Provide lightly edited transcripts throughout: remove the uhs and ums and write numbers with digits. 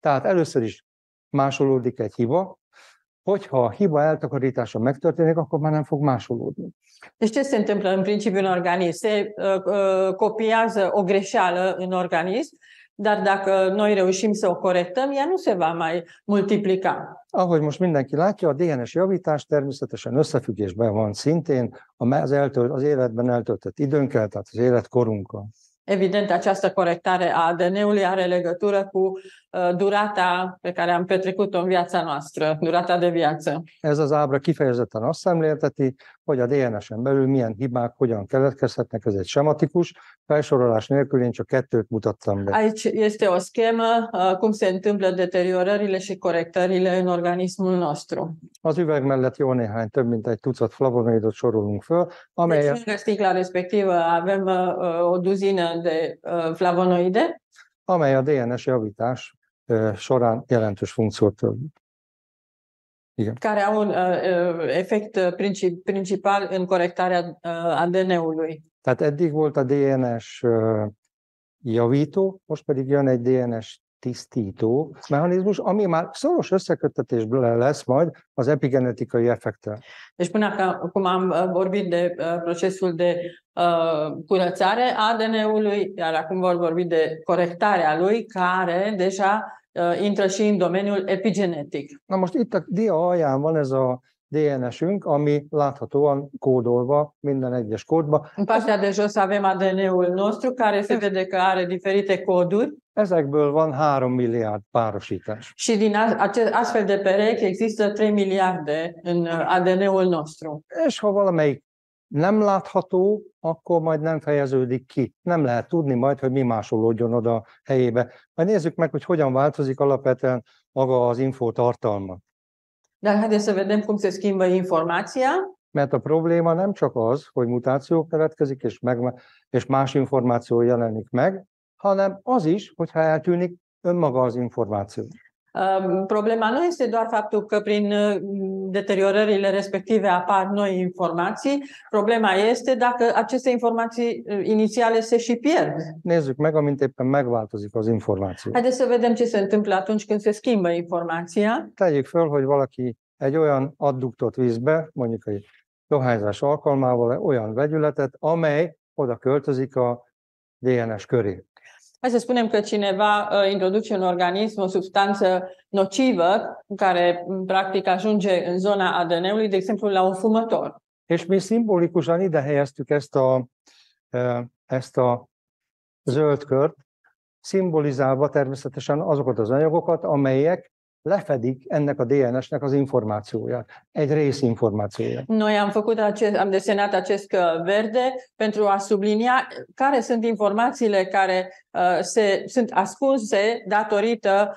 Tehát először is másolódik egy hiba, hogyha a hiba eltakarítása megtörténik, akkor már nem fog másolódni. Deci ce se întâmplă în principiu în organism? Se copiază o greșeală în organism, dar dacă noi reușim să o corectăm, ea nu se va mai multiplica. Ahogy most mindenki látja, a DNS javítás természetesen összefüggésben van szintén az életben eltöltött időnkkel, tehát az életkorunkkal. Evident, această corectare a ADN-ului are legătură cu durata pe care am petrecut-o în viața noastră, durata de viață. Ez az ábra kifejezetten azt szemlélteti, hogy a DNS-en belül milyen hibák hogyan keletkezhetnek, ez egy sematikus, felsorolás nélkül én csak kettőt mutattam be. Aici este o schemă cum se întâmplă deteriorările și corectările în organismul nostru. Az üveg mellett jó néhány, több mint egy tucat flavonoidot sorolunk föl, amelyek... Deci, lângă sticla respectivă avem o duzină de flavonoide, amely a DNS javítás során jelentős funkciót tölt. Igen. Care au un efect principal în corectarea ADN-ului. Tehát eddig volt a DNS javító, most pedig jön egy DNS tisztító mechanizmus, ami már szoros összeköttetésben lesz majd az epigenetikai effektel. Deci până acum am vorbit de procesul de curățare a ADN-ului, iar acum vor vorbi de corectarea lui, care deja intră și în domeniul epigenetic. Na most itt a dia alján van ez a DNS-ünk, ami láthatóan kódolva minden egyes kódba. În partea de jos avem ADN-ul nostru, care se vede că are diferite coduri. Ezekből van 3 milliárd párosítás. Și din astfel de perechi există 3 miliarde în ADN-ul nostru. És ha valamelyik nem látható, akkor majd nem fejeződik ki. Nem lehet tudni majd, hogy mi másolódjon oda a helyébe. Majd nézzük meg, hogy hogyan változik alapvetően maga az info tartalma. Dar haideți să vedem cum se schimbă informația. Mert a probléma nem csak az, hogy mutáció keletkezik, és más információ jelenik meg, hanem az is, hogyha eltűnik önmaga az információ. Problema nu este doar faptul că prin deteriorările respective apar noi informații. Problema este dacă aceste informații inițiale se și pierd. Nézzük meg, amint éppen megváltozik az információ. Haideți să vedem ce se întâmplă atunci când se schimbă informația. Tegyük föl, hogy valaki egy olyan adduktot visz be, mondjuk egy dohányzás alkalmával, olyan vegyületet, amely oda költözik a DNS köré. Hai să spunem că cineva introduce în organism o substanță nocivă care practic ajunge în zona ADN-ului, de exemplu la un fumător. És mi szimbolikusan ide helyeztük ezt a zöld kört, szimbolizálva természetesen azokat az anyagokat, amelyek lefedik ennek a DNS-nek az információját, egy részinformációját. Noi am desenat acest verde pentru a sublinia care sunt informațiile care sunt ascunse datorită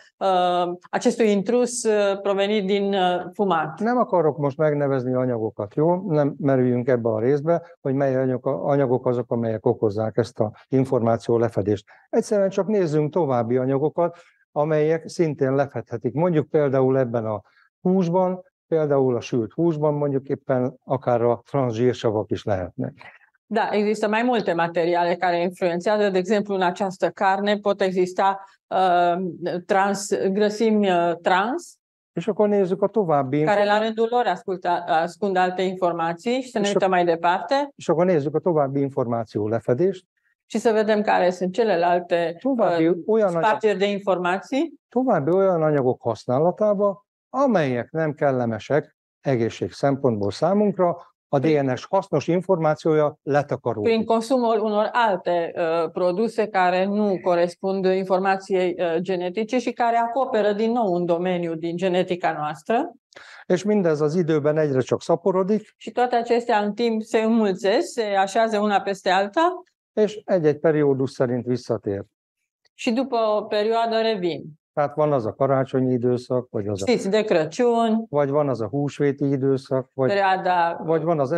acestui intrus provenit din fumat. Nem akarok most megnevezni anyagokat, jó? Nem merüljünk ebbe a részbe, hogy mely anyagok azok, amelyek okozzák ezt az információ lefedést. Egyszerűen csak nézzünk további anyagokat, amelyek szintén lefedhetik. Mondjuk például ebben a húsban, például a sült húsban mondjuk éppen akár a transzsírsavak is lehetnek. Da, există mai multe materiale care influențează. De exemplu, în această carne pot exista grăsimi trans, És akkor nézzük a további care la rândul lor ascund alte informații și să ne uităm mai departe. És akkor nézzük a további információ lefedést. Și să vedem care sunt celelalte spargeri de informații. További olyan anyagok használatába, amelyek nem kellemesek egészség szempontból számunkra, a DNS hasznos információja letakarul. Prin consumul unor alte produse care nu corespund informației genetice și care acoperă din nou un domeniu din genetica noastră. És mindez az időben egyre csak szaporodik. Și toate acestea în timp se înmulțesc, se așează una peste alta. És egy-egy periódus szerint visszatér. Și după o perioadă revin. Tehát van az a karácsonyi időszak, vagy az Știți, de Crăciun, vagy van az a húsvéti időszak, vagy van az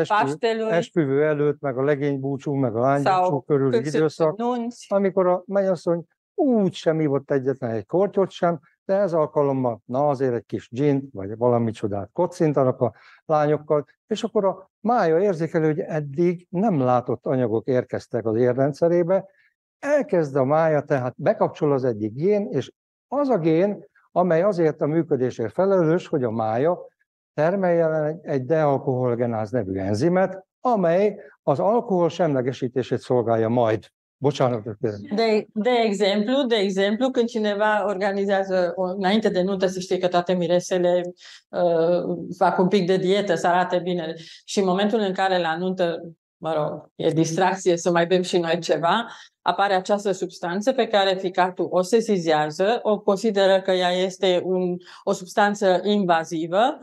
esküvő előtt, meg a legénybúcsú, meg a lánybúcsú körüli időszak, amikor a mennyasszony úgy sem ivott egyetlen egy kortyot sem, de ez alkalommal, na azért egy kis gint, vagy valami csodát kocintanak a lányokkal, és akkor a mája érzékelő, hogy eddig nem látott anyagok érkeztek az érrendszerébe, elkezd a mája, tehát bekapcsol az egyik gén, és az a gén, amely azért a működésért felelős, hogy a mája termeljen egy dealkoholgenáz nevű enzimet, amely az alkohol semlegesítését szolgálja majd. Bocsánat. De exemplu, când cineva organizează, înainte de nuntă, să știe că toate miresele fac un pic de dietă, să arate bine. Și în momentul în care la nuntă, mă rog, e distracție să mai bem și noi ceva, apare această substanță pe care ficatul o sesizează, o consideră că ea este o substanță invazivă,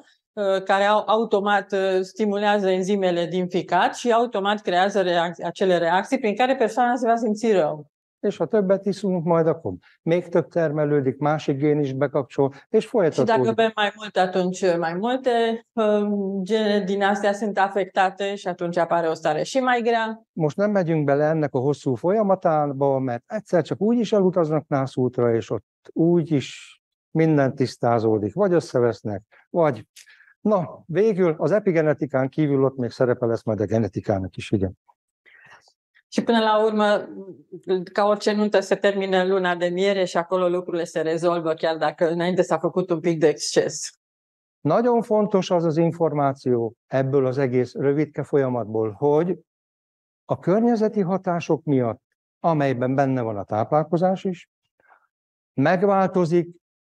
care automat stimulează enzimele din ficat și automat creează acele reacții prin care persoana se va simți rău. És ha többet iszunk, majd akkor még több termelődik, másik gén is bekapcsol, és folytatódik. Și dacă bem mai mult, atunci mai multe gene din astea sunt afectate și atunci apare o stare și mai grea. Most nem megyünk bele ennek a hosszú folyamatába, mert egyszer csak úgy is elutaznak nászútra, és ott úgy is minden tisztázódik, vagy összevesznek, vagy... Na, végül az epigenetikán kívül ott még szerepe lesz majd a genetikának is, igen. Și până la urmă, ca orice nuntă, se termină luna de miere și acolo lucrurile se rezolvă, chiar dacă înainte s-a făcut un pic de exces. Nagyon fontos az az információ ebből az egész rövidke folyamatból, hogy a környezeti hatások miatt, amelyben benne van a táplálkozás is, megváltozik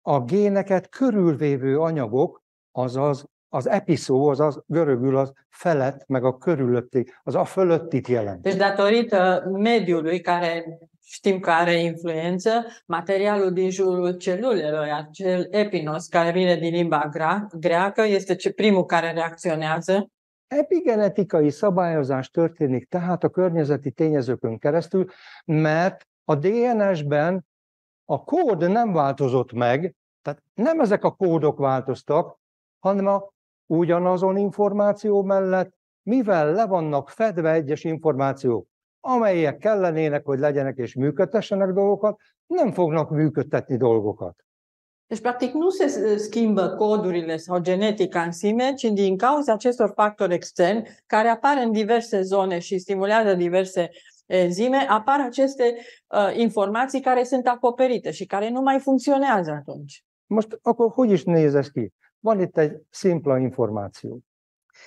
a géneket körülvévő anyagok, azaz az episzó, azaz görögül az felett, meg a körülötti, az a fölöttit jelent. Deci datorită mediului care știm că are influență, materialul din jurul celulelor, acel epinos care vine din limba greacă, este primul care reacționează. Epigenetikai szabályozás történik tehát a környezeti tényezőkön keresztül, mert a DNS-ben a kód nem változott meg, tehát nem ezek a kódok változtak, hanem a ugyanazon információ mellett, mivel le vannak fedve egyes információk, amelyek kellenének, hogy legyenek és működtessenek dolgokat, nem fognak működtetni dolgokat. Deci, practic, nu se schimbă codurile sau genetica în sine, ci din cauza acestor factori externi care apar în diverse zone și stimulează diverse enzime, apar aceste informații care sunt acoperite și care nu mai funcționează atunci. Most akkor hogy is néz ez ki? Van itt egy szimpla információ.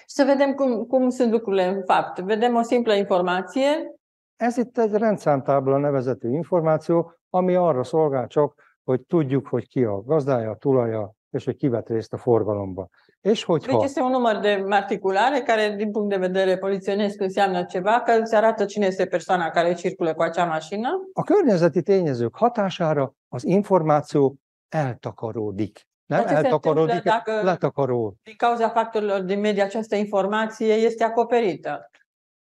Să vedem cum sunt lucrurile în fapt. Vedem o simplă informație. Ez itt egy rendszámtábla nevezetű információ, ami arra szolgál csak, hogy tudjuk, hogy ki a gazdája, a tulaja, és hogy ki vett részt a forgalomban. És hogyha... Deci este un număr de matriculare care, din punct de vedere polițienesc, înseamnă ceva, că îți arată cine este persoana care circulă cu acea mașină. A környezeti tényezők hatására az információ eltakaródik. Nem eltakarodik, letakarol. Din cauza factorilor din mediu, această informație este acoperită.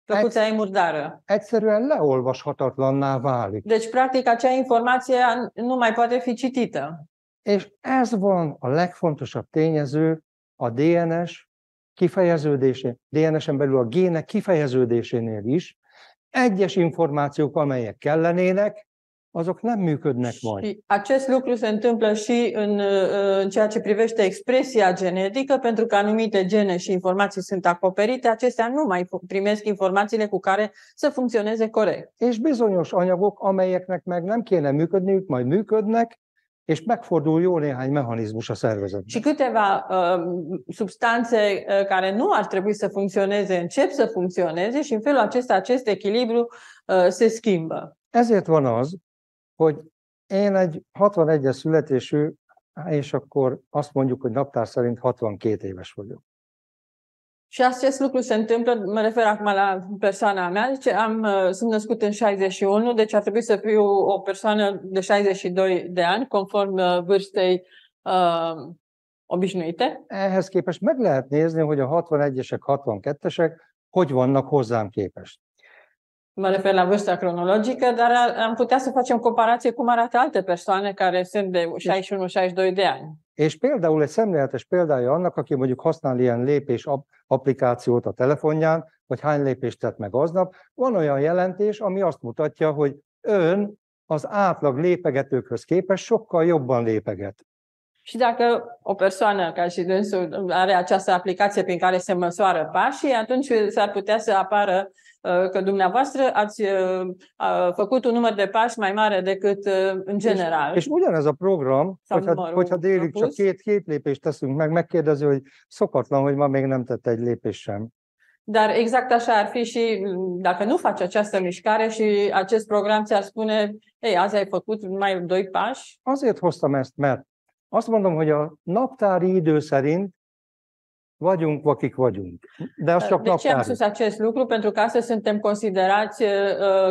Plăcuța e murdară. Egyszerűen leolvashatatlanná válik. Deci, practic, acea informație nu mai poate fi citită. És ez van a legfontosabb tényező a DNS kifejeződésén, DNS-en belül a gének kifejeződésénél is. Egyes információk, amelyek kellenének, azok nem működnek majd. Și acest lucru se întâmplă și în ceea ce privește expresia genetică, pentru că anumite gene și informații sunt acoperite, acestea nu mai primesc informațiile cu care să funcționeze corect. És bizonyos anyagok, amelyeknek meg nem kéne működniük, majd működnek, és megfordul jó néhány mechanizmus a szervezetben. Și câteva substanțe care nu ar trebui să funcționeze, încep să funcționeze și în felul acesta acest echilibru se schimbă. Ezért van az, hogy én egy 61-es születésű, és akkor azt mondjuk, hogy naptár szerint 62 éves vagyok. Și acest lucru se întâmplă, mă refer acum la persoana mea, deci sunt născut în 61, deci ar trebui să fiu o persoană de 62 de ani, conform vârstei obișnuite. Ehhez képest meg lehet nézni, hogy a 61-esek, 62-esek hogy vannak hozzám képest. Mă refer la vârsta cronologică, dar am putea să facem comparație cum arată alte persoane care sunt de 61-62 de ani. És például egy szemléletes példája annak, aki mondjuk használ ilyen lépés applikációt a telefonján, vagy hány lépést tett meg aznap, van olyan jelentés, ami azt mutatja, hogy ön az átlag lépegetőkhöz képest sokkal jobban lépeget. Și dacă o persoană ca și dânsul are această aplicație prin care se măsoară pașii, atunci s-ar putea să apară că dumneavoastră ați făcut un număr de pași mai mare decât în general. És ugyanez a program, hogyha délig csak két lépést teszünk meg, megkérdezi, hogy szokatlan, hogy ma még nem tette egy lépést sem. Dar exact așa ar fi și dacă nu faci această mișcare și acest program ți-ar spune, ei, azi ai făcut numai 2 pași. Azért hoztam ezt, mert azt mondom, hogy a naptári idő szerint vagyunk, akik vagyunk. De az csak De ce am naptári. spus acest lucru? Pentru că astăzi suntem considerați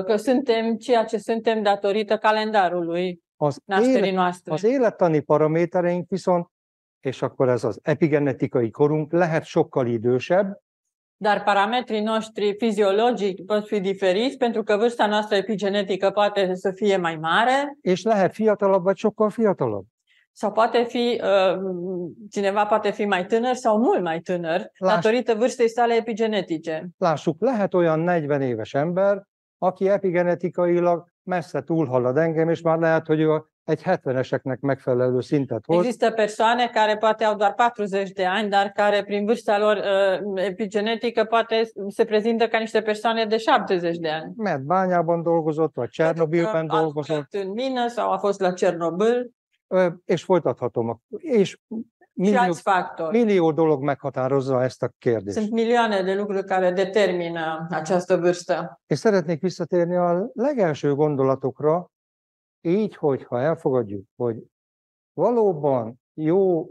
că suntem ceea ce suntem datorită calendarului nașterii noastre. Az élettani paramétereink viszont, és akkor ez az epigenetikai korunk, lehet sokkal idősebb. Dar parametrii noștri fiziologici pot fi diferiți pentru că vârsta noastră epigenetică poate să fie mai mare. És lehet fiatalabb, vagy sokkal fiatalabb. Sau poate fi, cineva poate fi mai tânăr sau mult mai tânăr, datorită vârstei sale epigenetice. Lássuk, lehet olyan 40 éves ember, aki epigenetikailag messze túlhalad engem, és már lehet, hogy ő egy 70-eseknek megfelelő szintet hoz. Există persoane care poate au doar 40 de ani, dar care prin vârsta lor epigenetică poate se prezintă ca niște persoane de 70 de ani. Mert bányában dolgozott, vagy Csernobilben dolgozott. În mină sau a fost la Cernobâl. És folytathatom. És millió dolog meghatározza ezt a kérdést. Sunt milioane de lucruri care determină această vârstă. És szeretnék visszatérni a legelső gondolatokra, így, hogyha elfogadjuk, hogy valóban jó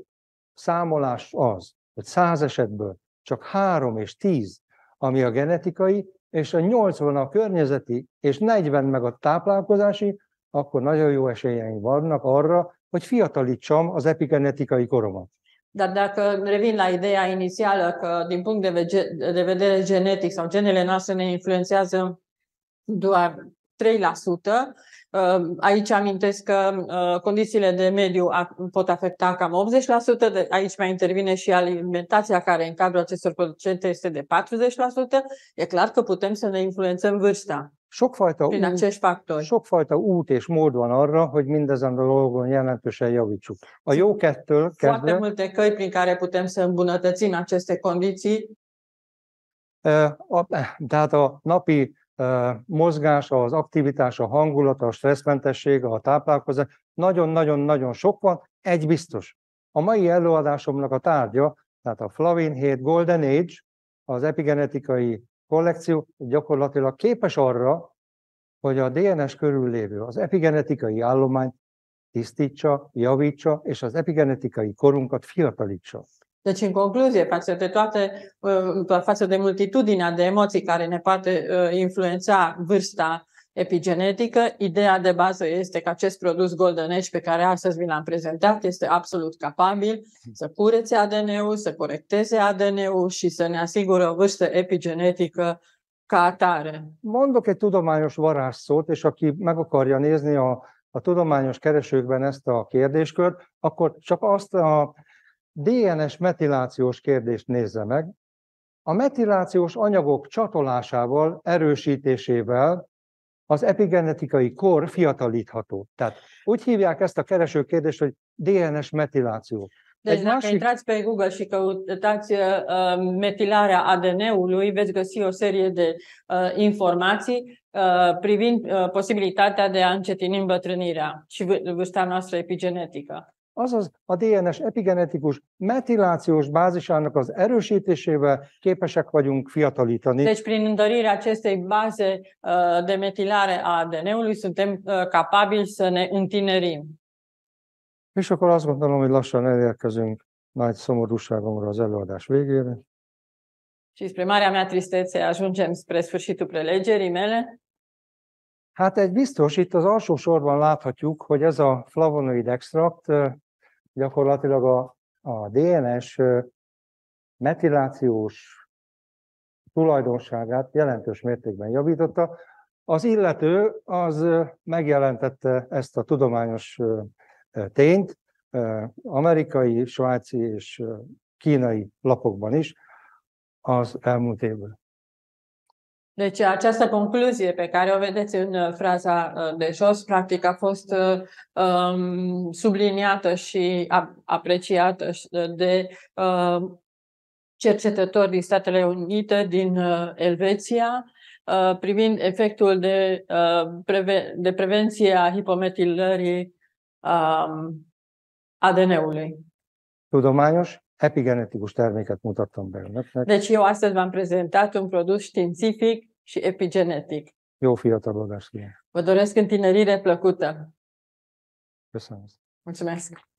számolás az, hogy 100 esetből csak 3 és 10, ami a genetikai, és a 80 a környezeti, és 40 meg a táplálkozási, akkor nagyon jó esélyeink vannak arra, hogy fiatalítsam az epigenetikai koromat. Dar dacă revin la ideea inițială că din punct de vedere genetic sau genele noastre ne influențează doar 3%, aici amintesc că condițiile de mediu pot afecta cam 80%, aici mai intervine și alimentația care în cadrul acestor procente este de 40%, e clar că putem să ne influențăm vârsta. Prin acești factori. Sokfajta út és mód van arra, hogy mindezen a dolgon jelentősen javítsuk. A jó kettől kezdve... Foarte multe căi prin care putem să îmbunătățim aceste condiții. Tehát a napi mozgás, az aktivitás, a hangulat, a stresszmentesség, a táplálkozás, nagyon-nagyon-nagyon sok van, egy biztos. A mai előadásomnak a tárgya, tehát a Flavin 7 Golden Age, az epigenetikai kollekció gyakorlatilag képes arra, hogy a DNS körül lévő, az epigenetikai állományt tisztítsa, javítsa, és az epigenetikai korunkat fiatalítsa. Deci, în concluzie, față de multitudinea de emoții care ne poate influența vârsta epigenetică, ideea de bază este că acest produs Golden Age pe care astăzi vi l-am prezentat este absolut capabil să curețe ADN-ul, să corecteze ADN-ul și să ne asigure o vârstă epigenetică ca atare. Mondok egy tudományos varázsszót, és aki meg akarja nézni a tudományos keresőkben ezt a kérdéskört, akkor csak azt a DNS metilációs kérdést nézze meg. A metilációs anyagok csatolásával, erősítésével az epigenetikai kor fiatalítható. Tehát úgy hívják ezt a keresőkérdést, hogy DNS metiláció. Deci dacă intrați pe Google și căutați metilarea ADN-ului, veți găsi o serie de informații privind posibilitatea de a încetini îmbătrânirea și vârsta noastră epigenetică. Azaz a DNS epigenetikus metilációs bázisának az erősítésével képesek vagyunk fiatalítani. Deci prin întărirea acestei baze de metilare a ADN-ului suntem capabili să ne întinerim. És akkor azt gondolom, hogy lassan elérkezünk nagy szomorúságomra az előadás végére. Și spre marea mea tristețe ajungem spre sfârșitul prelegerii mele. Hát egy biztos, itt az alsó sorban láthatjuk, hogy ez a flavonoid extrakt gyakorlatilag a DNS metilációs tulajdonságát jelentős mértékben javította. Az illető az megjelentette ezt a tudományos tényt amerikai, svájci és kínai lapokban is az elmúlt évben. Deci această concluzie pe care o vedeți în fraza de jos, practic a fost subliniată și apreciată de cercetători din Statele Unite, din Elveția, privind efectul de prevenție a hipometilării ADN-ului. Tudományos, epigenetikus terméket mutattam be önöknek. Deci eu astăzi v-am prezentat un produs științific și epigenetic. Jó fiatalodást kívánok. Vă doresc întinerire plăcută. Köszönöm. Mulțumesc.